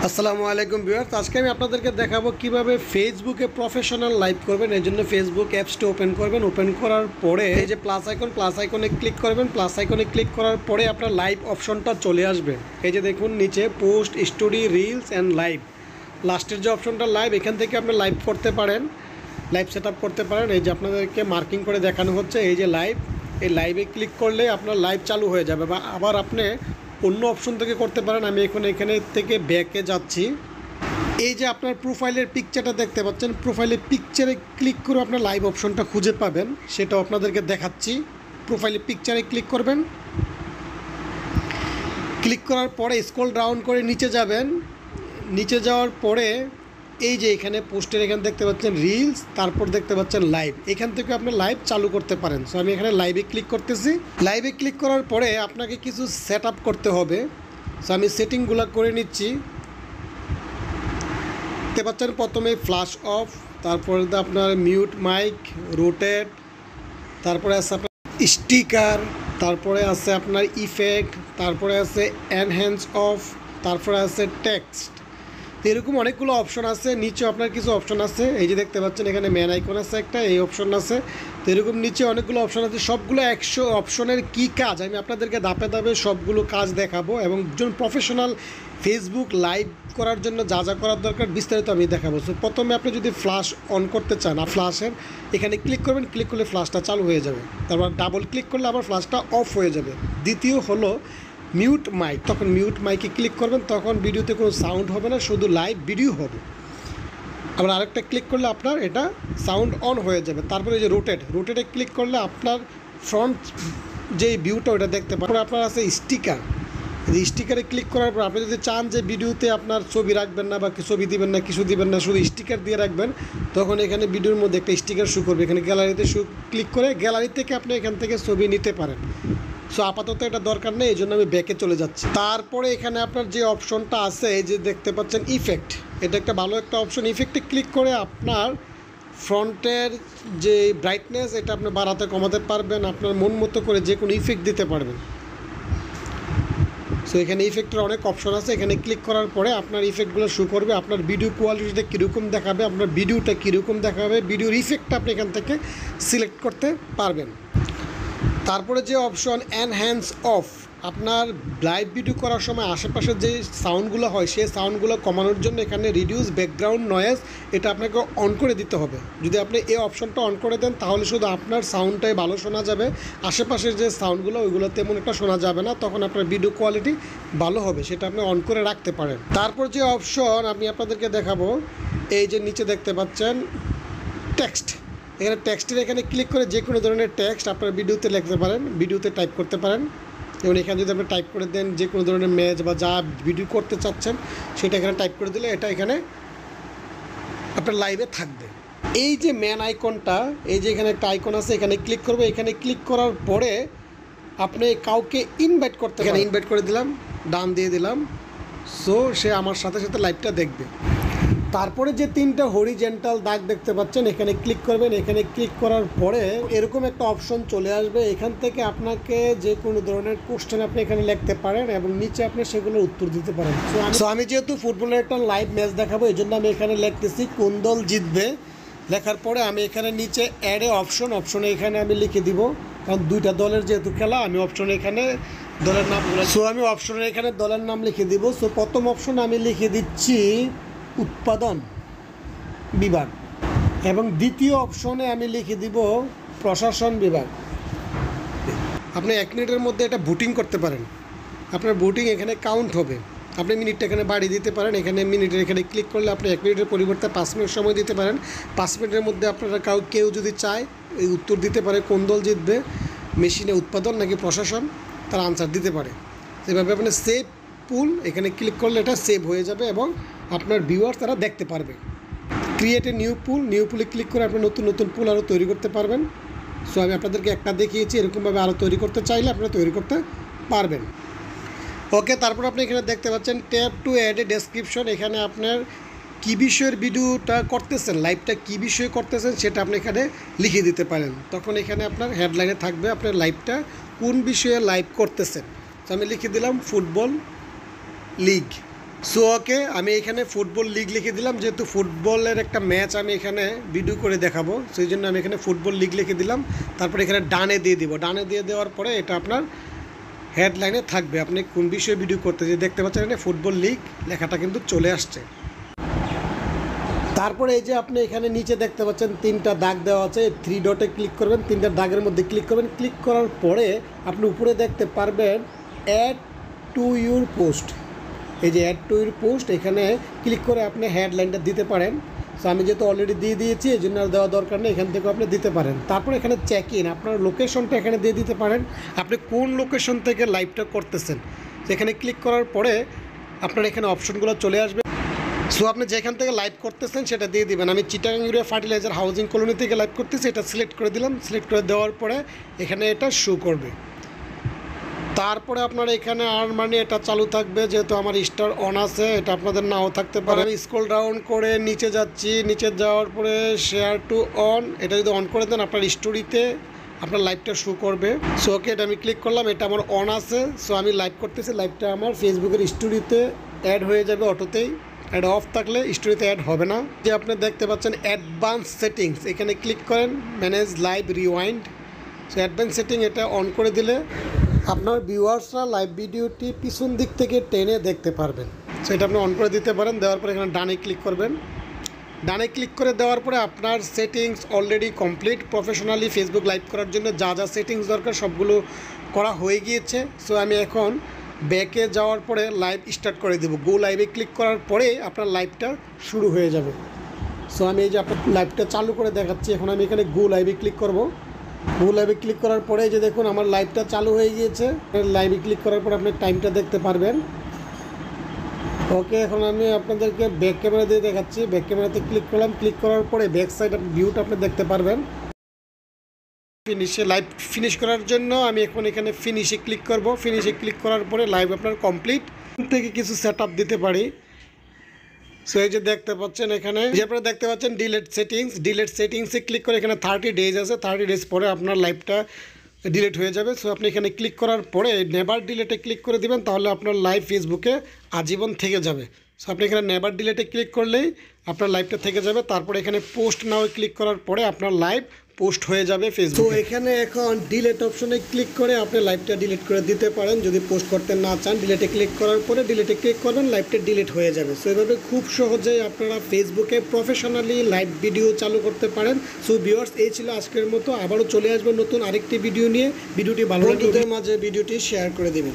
আসসালামু আলাইকুম ভিউয়ার্স, আজকে আমি আপনাদেরকে দেখাবো কিভাবে ফেসবুকে প্রফেশনাল লাইভ করবেন। এই জন্য ফেসবুক অ্যাপসটা ওপেন করবেন। ওপেন করার পরে এই যে প্লাস আইকনে ক্লিক করবেন। প্লাস আইকনে ক্লিক করার পরে আপনার লাইভ অপশনটা চলে আসবে। এই যে দেখুন নিচে post, story, reels and live, লাস্টের যে অপশনটা লাইভ, এখান থেকে আপনি লাইভ করতে পারেন, লাইভ সেট আপ করতে পারেন। এই যে আপনাদেরকে মার্কিং করে দেখানো হচ্ছে, এই যে লাইভ, এই লাইভে ক্লিক করলে আপনার লাইভ চালু হয়ে যাবে। বা আবার আপনি অন্য অপশন থেকে করতে পারেন। আমি এখন এখানে থেকে ব্যাকে যাচ্ছি। এই যে আপনার প্রোফাইলের পিকচারটা দেখতে পাচ্ছেন, প্রোফাইলের পিকচারে ক্লিক করে আপনার লাইভ অপশনটা খুঁজে পাবেন, সেটাও আপনাদেরকে দেখাচ্ছি। প্রোফাইলের পিকচারে ক্লিক করবেন। ক্লিক করার পরে স্ক্রল ডাউন করে নিচে যাবেন। নিচে যাওয়ার পরে এই যে এখানে পোস্টের এখানে দেখতে পাচ্ছেন রিলস, তারপর দেখতে পাচ্ছেন লাইভ। এখান থেকে আপনি লাইভ চালু করতে পারেন। সো আমি এখানে লাইভে ক্লিক করতেছি। লাইভে ক্লিক করার পরে আপনাকে কিছু সেট আপ করতে হবে। সো আমি সেটিংগুলো করে নিচ্ছি। দেখতে পাচ্ছেন প্রথমে ফ্ল্যাশ অফ, তারপরে আপনার মিউট মাইক, রোটেট, তারপরে আছে আপনার স্টিকার, তারপরে আছে আপনার ইফেক্ট, তারপরে আছে এনহ্যান্স অফ, তারপরে আছে টেক্সট। এরকম অনেকগুলো অপশন আছে। নিচে আপনার কিছু অপশন আছে, এই যে দেখতে পাচ্ছেন এখানে ম্যান আইকন আছে একটা, এই অপশন আছে। তো এরকম নিচে অনেকগুলো অপশন আছে। সবগুলো 100 অপশনের কি কাজ আমি আপনাদেরকে ধাপে ধাপে সবগুলো কাজ দেখাবো, এবং একজন প্রফেশনাল ফেসবুক লাইভ করার জন্য যা যা করার দরকার বিস্তারিত আমি দেখাবো। সো প্রথমে আপনি যদি ফ্ল্যাশ অন করতে চান, ফ্ল্যাশের এখানে ক্লিক করবেন। ক্লিক করলে ফ্ল্যাশটা চালু হয়ে যাবে। তারপর ডাবল ক্লিক করলে আবার ফ্ল্যাশটা অফ হয়ে যাবে। দ্বিতীয় হলো মিউট মাইক, তখন মিউট মাইকে ক্লিক করবেন, তখন ভিডিওতে কোনো সাউন্ড হবে না, শুধু লাইভ ভিডিও হবে। আবার আরেকটা ক্লিক করলে আপনার এটা সাউন্ড অন হয়ে যাবে। তারপরে এই যে রোটেটে ক্লিক করলে আপনার ফ্রন্ট যে ভিউটা ওটা দেখতে পাবেন। আপনার আছে স্টিকার, এই স্টিকারে ক্লিক করার পর আপনি যদি চান যে ভিডিওতে আপনার ছবি রাখবেন না বা ছবি দিবেন না, কিছু দিবেন না, শুধু স্টিকার দিয়ে রাখবেন, তখন এখানে ভিডিওর মধ্যে একটা স্টিকার শো করবে। এখানে গ্যালারিতে ক্লিক করে গ্যালারি থেকে আপনি এখান থেকে ছবি নিতে পারেন। সো আপাতত এটা দরকার নেই, এই জন্য আমি ব্যাকে চলে যাচ্ছি। তারপরে এখানে আপনার যে অপশনটা আছে, এই যে দেখতে পাচ্ছেন ইফেক্ট, এটা একটা ভালো একটা অপশন। ইফেক্টে ক্লিক করে আপনার ফ্রন্টের যে ব্রাইটনেস এটা আপনি বাড়াতে কমাতে পারবেন, আপনার মন মতো করে যে কোনো ইফেক্ট দিতে পারবেন। সো এখানে ইফেক্টের অনেক অপশন আছে। এখানে ক্লিক করার পরে আপনার ইফেক্টগুলো শো করবে, আপনার ভিডিও কোয়ালিটিটা কীরকম দেখাবে, আপনার ভিডিওটা কীরকম দেখাবে, ভিডিওর ইফেক্টটা আপনি এখান থেকে সিলেক্ট করতে পারবেন। তারপরে যে অপশন এনহ্যান্স অফ, আপনার লাইভ ভিডিও করার সময় আশেপাশে যে সাউন্ডগুলো হয় সেই সাউন্ডগুলো কমানোর জন্য এখানে রিডিউস ব্যাকগ্রাউন্ড নয়েজ, এটা আপনাকে অন করে দিতে হবে। যদি আপনি এই অপশনটা অন করে দেন তাহলে শুধু আপনার সাউন্ডটাই ভালো শোনা যাবে, আশেপাশের যে সাউন্ডগুলো ওইগুলো তেমন একটা শোনা যাবে না, তখন আপনার ভিডিও কোয়ালিটি ভালো হবে। সেটা আপনি অন করে রাখতে পারেন। তারপর যে অপশন আমি আপনাদেরকে দেখাবো, এই যে নিচে দেখতে পাচ্ছেন টেক্সট, এখানে টেক্সটের এখানে ক্লিক করে যে কোনো ধরনের টেক্সট আপনার ভিডিওতে লিখতে পারেন, ভিডিওতে টাইপ করতে পারেন। এবং এখানে যদি আপনি টাইপ করে দেন যে কোনো ধরনের ম্যাচ বা যা ভিডিও করতে চাচ্ছেন সেটা এখানে টাইপ করে দিলে এটা এখানে আপনার লাইভে থাকবে। এই যে ম্যান আইকনটা, এই যে এখানে একটা আইকন আছে, এখানে ক্লিক করবে। এখানে ক্লিক করার পরে আপনি কাউকে ইনভাইট করতে, এখানে ইনভাইট করে দিলাম, ডান দিয়ে দিলাম। সো সে আমার সাথে সাথে লাইভটা দেখবে। তারপরে যে তিনটা হরিজেন্টাল দাগ দেখতে পাচ্ছেন, এখানে ক্লিক করবেন। এখানে ক্লিক করার পরে এরকম একটা অপশন চলে আসবে। এখান থেকে আপনাকে যে কোনো ধরনের কোশ্চেন আপনি এখানে লিখতে পারেন এবং নিচে আপনি সেগুলোর উত্তর দিতে পারেন। সো আমি যেহেতু ফুটবলের একটা লাইভ ম্যাচ দেখাবো, এই জন্য আমি এখানে লিখতেছি কোন দল জিতবে। লেখার পরে আমি এখানে নিচে অ্যাড এ অপশনে এখানে আমি লিখে দিব, কারণ দুইটা দলের যেহেতু খেলা, আমি অপশনে এখানে দলের নাম, সো আমি অপশনে এখানে দলের নাম লিখে দিব। সো প্রথম অপশনে আমি লিখে দিচ্ছি উৎপাদন বিভাগ, এবং দ্বিতীয় অপশনে আমি লিখে দিব প্রশাসন বিভাগ। আপনি 1 মিনিটের মধ্যে এটা ভোটিং করতে পারেন, আপনার ভোটিং এখানে কাউন্ট হবে। আপনি মিনিটটা এখানে বাড়িয়ে দিতে পারেন। এখানে মিনিটের এখানে ক্লিক করলে আপনি 1 মিনিটের পরিবর্তে 5 মিনিট সময় দিতে পারেন। 5 মিনিটের মধ্যে আপনারা কেউ যদি চায় এই উত্তর দিতে পারে কোন দল জিতবে, মেশিনে উৎপাদন নাকি প্রশাসন, তার আনসার দিতে পারে। এভাবে আপনি সেভ পুল এখানে ক্লিক করলে এটা সেভ হয়ে যাবে এবং আপনার ভিউয়ার তারা দেখতে পারবে। ক্রিয়েট এ নিউ পুলে ক্লিক করে আপনি নতুন নতুন পুল আরও তৈরি করতে পারবেন। সো আমি আপনাদেরকে একটা দেখিয়েছি, এরকমভাবে আরও তৈরি করতে চাইলে আপনারা তৈরি করতে পারবেন। ওকে, তারপর আপনি এখানে দেখতে পাচ্ছেন tab to add a description. এখানে আপনার কী বিষয়ের ভিডিওটা করতেছেন, লাইভটা কী বিষয়ে করতেছেন সেটা আপনি এখানে লিখে দিতে পারেন। তখন এখানে আপনার হেডলাইনে থাকবে আপনার লাইভটা কোন বিষয়ে লাইভ করতেছেন। তো আমি লিখে দিলাম ফুটবল লিগ। সো ওকে, আমি এখানে ফুটবল লিগ লিখে দিলাম, যেহেতু ফুটবলের একটা ম্যাচ আমি এখানে ভিডিও করে দেখাবো, সেই জন্য আমি এখানে ফুটবল লিগ লিখে দিলাম। তারপরে এখানে ডানে দিয়ে দিব, ডানে দিয়ে দেওয়ার পরে এটা আপনার হেডলাইনে থাকবে আপনি কোন বিষয়ে ভিডিও করতে যে দেখতে পাচ্ছেন এখানে ফুটবল লিগ লেখাটা কিন্তু চলে আসছে। তারপরে এই যে আপনি এখানে নিচে দেখতে পাচ্ছেন 3টা দাগ দেওয়া আছে, 3 ডটে ক্লিক করবেন, 3টা দাগের মধ্যে ক্লিক করবেন। ক্লিক করার পরে আপনি উপরে দেখতে পারবেন অ্যাড টু ইউর পোস্ট। এই যে অ্যাড টু ইউর পোস্ট এখানে ক্লিক করে আপনি হেডলাইনটা দিতে পারেন। সো আমি যেহেতু অলরেডি দিয়ে দিয়েছি এই জন্য আর দেওয়া দরকার নেই, এখান থেকেও আপনি দিতে পারেন। তারপর এখানে চেক ইন, আপনার লোকেশনটা এখানে দিয়ে দিতে পারেন, আপনি কোন লোকেশন থেকে লাইভটা করতেছেন। এখানে ক্লিক করার পরে আপনার এখানে অপশনগুলো চলে আসবে। সো আপনি যেখান থেকে লাইভ করতেছেন সেটা দিয়ে দিবেন। আমি Chittagong urea fertiliser housing colony থেকে লাইভ করতেছি, এটা সিলেক্ট করে দিলাম। সিলেক্ট করে দেওয়ার পরে এখানে এটা শো করবে। তারপরে আপনার এখানে আর্ন মানি এটা চালু থাকবে, যেহেতু আমার স্টার অন আছে, এটা আপনাদের নাও থাকতে পারে। আমি স্ক্রল ডাউন করে নিচে যাচ্ছি, নিচে যাওয়ার পরে শেয়ার টু অন, এটা যদি অন করে দেন আপনার স্টোরিতে আপনার লাইভটা শো করবে। সো ওকে, এটা আমি ক্লিক করলাম, এটা আমার অন আছে। সো আমি লাইভ করতেছি, লাইভটা আমার ফেসবুকের স্টোরিতে অ্যাড হয়ে যাবে অটোতেই। অ্যাড অফ থাকলে স্টোরিতে অ্যাড হবে না। যে আপনি দেখতে পাচ্ছেন অ্যাডভান্স সেটিংস, এখানে ক্লিক করেন, manage live rewind. So advance setting এটা অন করে দিলে আপনার ভিউয়ার্সরা লাইভ ভিডিওটি পিছন দিক থেকে টেনে দেখতে পারবেন। সো এটা আপনি অন করে দিতে পারেন। দেওয়ার পরে এখানে ডানে ক্লিক করবেন। ডানে ক্লিক করে দেওয়ার পরে আপনার settings already complete. Professionally Facebook live করার জন্য যা যা সেটিংস দরকার সবগুলো করা হয়ে গিয়েছে। সো আমি এখন ব্যাকে যাওয়ার পরে লাইভ স্টার্ট করে দেবো। গো লাইভে ক্লিক করার পরে আপনার লাইভটা শুরু হয়ে যাবে। সো আমি এই যে আপনার লাইভটা চালু করে দেখাচ্ছি। এখন আমি এখানে গো লাইভে ক্লিক করব। গো লাইভে ক্লিক করার পরে যে দেখুন আমার লাইভটা চালু হয়ে গিয়েছে। লাইভে ক্লিক করার পরে আপনি টাইমটা দেখতে পারবেন। ওকে, এখন আমি আপনাদেরকে ব্যাক ক্যামেরা দিয়ে দেখাচ্ছি। ব্যাক ক্যামেরাতে ক্লিক করলাম। ক্লিক করার পরে ব্যাক সাইড ভিউটা আপনি দেখতে পারবেন। ফিনিশে লাইভ ফিনিশ করার জন্য আমি এখন এখানে ফিনিশে ক্লিক করব। ফিনিশে ক্লিক করার পরে লাইভ আপনার কমপ্লিট। থেকে কিছু সেট আপ দিতে পারি। সো এই যে দেখতে পাচ্ছেন এখানে যে আপনারা দেখতে পাচ্ছেন ডিলেট সেটিংস। ডিলেট সেটিংসে ক্লিক করে এখানে 30 ডেজ আছে, 30 ডেজ পরে আপনার লাইভটা ডিলিট হয়ে যাবে। সো আপনি এখানে ক্লিক করার পরে নেভার ডিলেটে ক্লিক করে দিবেন, তাহলে আপনার লাইভ ফেসবুকে আজীবন থেকে যাবে। সো আপনি এখানে নেভার ডিলেটে ক্লিক করলেই আপনার লাইভটা থেকে যাবে। তারপরে এখানে পোস্ট নাও ক্লিক করার পরে আপনার লাইভ পোস্ট হয়ে যাবে ফেসবুক। তো এখানে এখন ডিলেট অপশনে ক্লিক করে আপনি লাইভটা ডিলিট করে দিতে পারেন যদি পোস্ট করতে না চান। ডিলেটে ক্লিক করার পরে ডিলেটে ক্লিক করবেন, লাইভটা ডিলিট হয়ে যাবে। সো এভাবে খুব সহজেই আপনারা ফেসবুকে প্রফেশনালি লাইভ ভিডিও চালু করতে পারেন। সো ভিউয়ার্স, এই ছিল আজকের মতো। আবারও চলে আসবেন নতুন আরেকটি ভিডিও নিয়ে। ভিডিওটি ভালো লাগলে মাঝে ভিডিওটি শেয়ার করে দেবেন।